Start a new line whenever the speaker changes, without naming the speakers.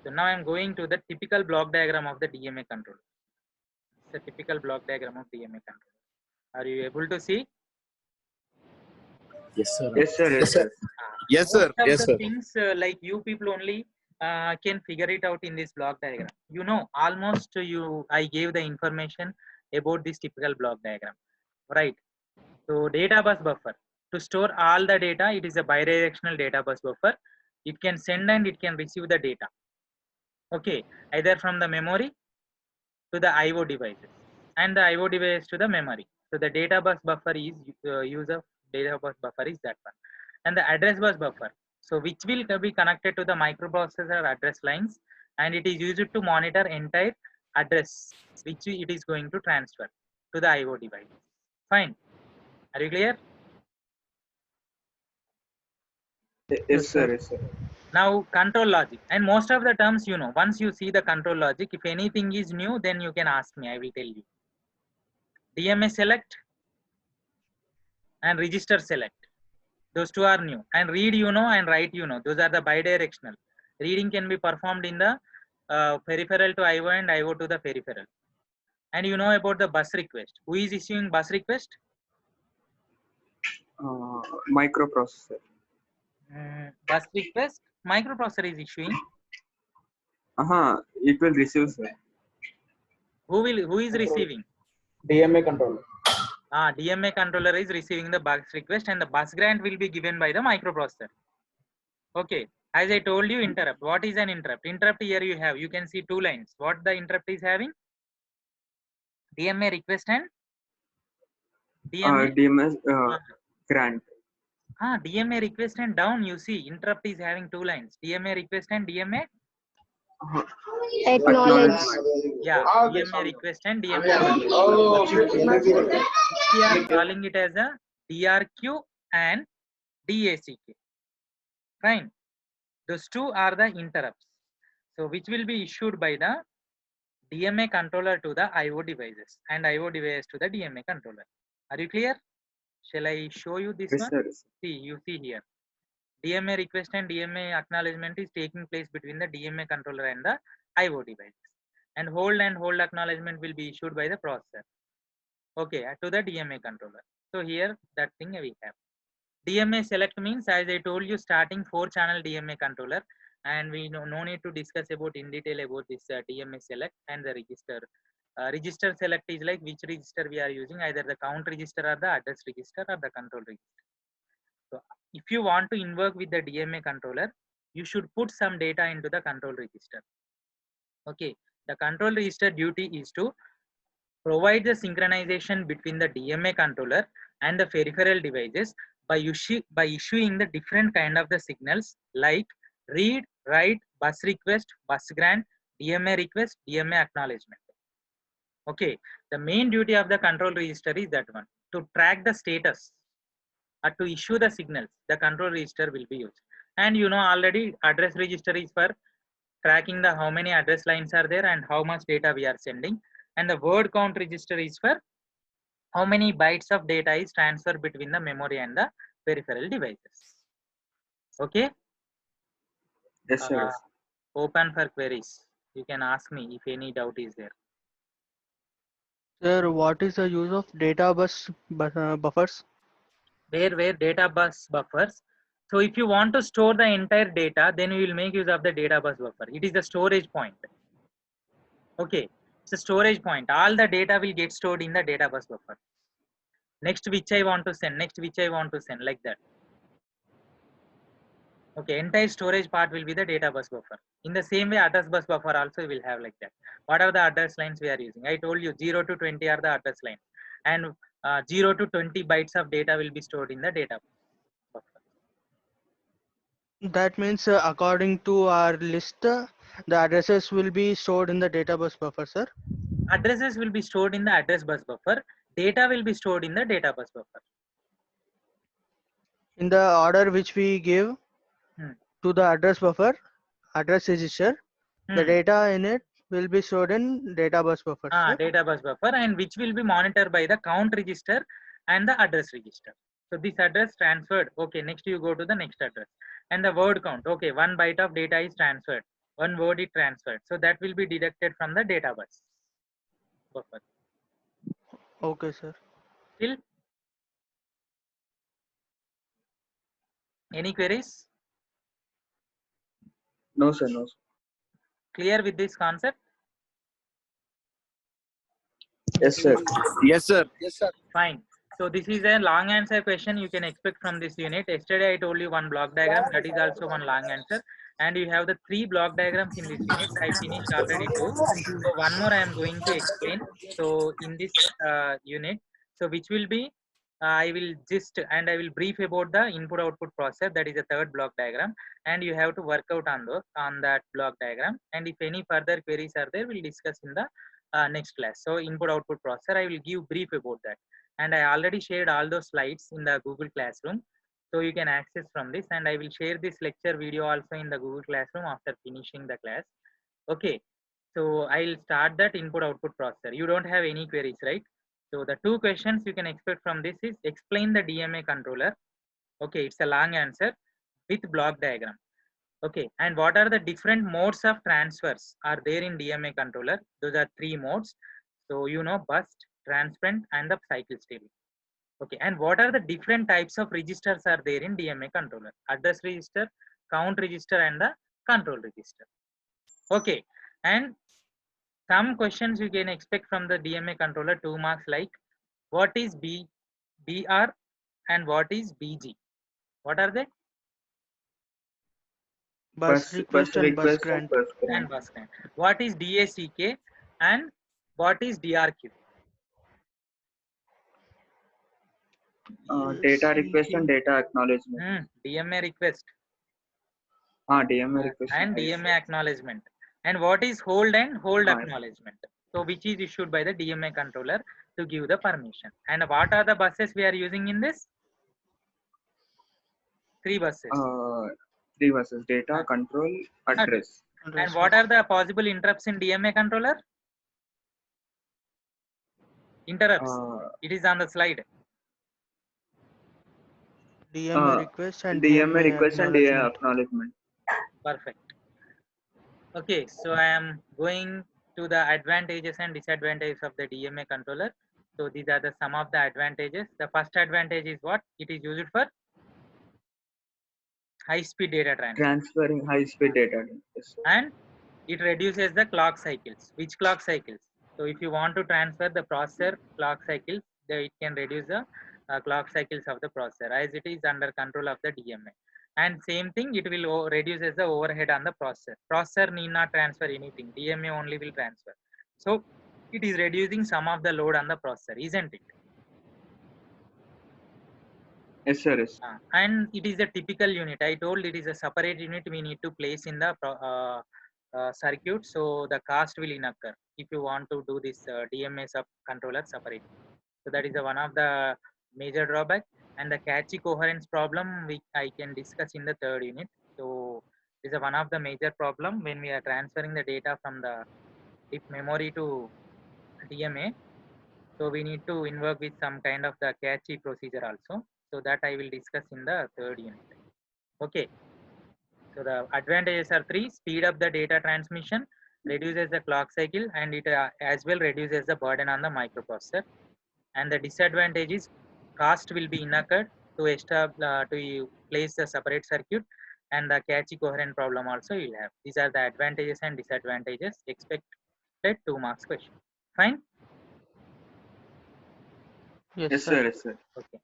So now I'm going to the typical block diagram of the DMA controller. It's a typical block diagram of DMA controller. Are you able to see?
Yes, sir.
Yes, sir. Yes, sir.
Yes, sir.
Most of
Yes,
the
sir.
things like you people only can figure it out in this block diagram. You know, almost I gave the information about this typical block diagram, right? So data bus buffer, to store all the data, it is a bidirectional data bus buffer. It can send and it can receive the data. Okay, either from the memory to the IO devices and the IO device to the memory. So the data bus buffer is use of data bus buffer is that one, and the address bus buffer. So which will be connected to the microprocessor address lines, and it is used to monitor entire address which it is going to transfer to the IO device. Fine. Are you clear?
Yes, sir. Yes, sir.
Now control logic, and most of the terms you know. Once you see the control logic, if anything is new, then you can ask me. I will tell you. DMA select and register select. Those two are new. And read you know and write you know. Those are the bidirectional. Reading can be performed in the peripheral to IO and IO to the peripheral. And you know about the bus request. Who is issuing bus request?
Microprocessor.
Bus request, microprocessor is issuing.
It will receive, sir.
Who is receiving?
DMA controller.
DMA controller is receiving the bus request, and the bus grant will be given by the microprocessor. Okay, as I told you, interrupt. What is an interrupt? Interrupt here you can see two lines. What the interrupt is having? DMA request and
DMS grant.
DMA request and down, you see interrupt is having two lines. DMA request and DMA
Acknowledge.
Yeah, DMA request and DMA acknowledge. We are calling it as a DRQ and DACK. Fine. Those two are the interrupts. So which will be issued by the DMA controller to the IO devices and IO device to the DMA controller. Are you clear? Shall I show you this one?
Sir.
See, you see here. DMA request and DMA acknowledgement is taking place between the DMA controller and the IO devices. And hold acknowledgement will be issued by the processor. Okay, to the DMA controller. So here that thing we have. DMA select means, as I told you, starting 4-channel DMA controller, and we no need to discuss about in detail about this DMA select and the register. Register select is like which register we are using, either the count register or the address register or the control register. So if you want to invoke with the DMA controller, you should put some data into the control register. Okay, the control register duty is to provide the synchronization between the DMA controller and the peripheral devices by issuing the different kind of the signals like read, write, bus request, bus grant, DMA request, DMA acknowledgement. Okay, the main duty of the control register is that one, to track the status or to issue the signals. The control register will be used, and you know already address register is for tracking the how many address lines are there and how much data we are sending, and the word count register is for how many bytes of data is transferred between the memory and the peripheral devices. Okay.
Yes, sir.
Open for queries. You can ask me if any doubt is there.
Sir, what is the use of data bus buffers?
Where data bus buffers. So if you want to store the entire data, then we will make use of the data bus buffer. It is the storage point. Okay, it's a storage point. All the data will get stored in the data bus buffer. Next which I want to send, next which I want to send, like that. Okay, entire storage part will be the data bus buffer. In the same way, address bus buffer also will have like that. What are the address lines we are using? I told you 0 to 20 are the address lines, and 0 to 20 bytes of data will be stored in the data buffer.
That means according to our list, the addresses will be stored in the data bus buffer, sir.
Addresses will be stored in the address bus buffer. Data will be stored in the data bus buffer.
In the order which we give to the address buffer, address register, the data in it will be stored in data bus buffer.
Data bus buffer, and which will be monitored by the count register and the address register. So this address transferred. Okay, next you go to the next address, and the word count. Okay, 1 byte of data is transferred. one word is transferred. So that will be deducted from the data bus buffer.
Okay, sir.
Still, any queries?
No, sir. No, sir.
Clear with this concept?
Yes, sir.
Yes, sir.
Fine. So this is a long answer question you can expect from this unit. Yesterday I told you one block diagram, that is also one long answer. And you have the 3 block diagrams in this unit. I finished already 2. So one more I am going to explain. So in this unit, so which will be, I will just, and I will brief about the input output process, that is a third block diagram. And you have to work out on that block diagram. And if any further queries are there, we'll discuss in the next class. So input output processor, I will give brief about that. And I already shared all those slides in the Google Classroom. So you can access from this, and I will share this lecture video also in the Google Classroom after finishing the class. Okay. So I'll start that input output processor. You don't have any queries, right? So the 2 questions you can expect from this is explain the DMA controller. Okay, it's a long answer with block diagram. Okay, and what are the different modes of transfers are there in DMA controller? Those are 3 modes. So you know, burst, transparent, and the cycle stable. Okay, and what are the different types of registers are there in DMA controller? Address register, count register, and the control register. Okay, and some questions you can expect from the DMA controller, 2 marks, like what is BR and what is BG? What are they?
Bus request and bus
request
grant.
and bus
And
grant.
bus grant. What is DACK and what is DRQ?
Data request and data acknowledgement.
DMA request
DMA request
and DMA acknowledgement. And what is hold and hold
Ah,
acknowledgement? So which is issued by the DMA controller to give the permission. And what are the buses we are using in this? 3 buses.
3 buses: data, control, address.
And what are the possible interrupts in DMA controller? Interrupts. It is on the slide.
DMA request and
DMA request and DMA
acknowledgement.
acknowledgement.
Perfect. Okay, so I am going to the advantages and disadvantages of the DMA controller. So these are the some of the advantages. The first advantage is what? It is used for high-speed data transfer.
Transferring high-speed data. Yes, sir.
And it reduces the clock cycles. Which clock cycles? So if you want to transfer the processor clock cycles, it can reduce the clock cycles of the processor as it is under control of the DMA. And same thing, it will reduces the overhead on the processor. Processor need not transfer anything. DMA only will transfer. So it is reducing some of the load on the processor, isn't it?
Yes, sir. Yes.
And it is a typical unit. I told it is a separate unit we need to place in the circuit, so the cost will incur if you want to do this DMA sub controller separate. So that is one of the major drawback. And the catchy coherence problem I can discuss in the 3rd unit. So this is one of the major problem when we are transferring the data from the deep memory to DMA. So we need to invoke with some kind of the catchy procedure also. So that I will discuss in the 3rd unit. Okay. So the advantages are 3: speed up the data transmission, reduces the clock cycle, and it as well reduces the burden on the microprocessor. And the disadvantage is cost will be incurred to to place the separate circuit, and the catchy coherent problem also you will have. These are the advantages and disadvantages. Expected 2 marks question. Fine.
Yes,
Yes,
sir.
sir. Yes, sir.
Okay.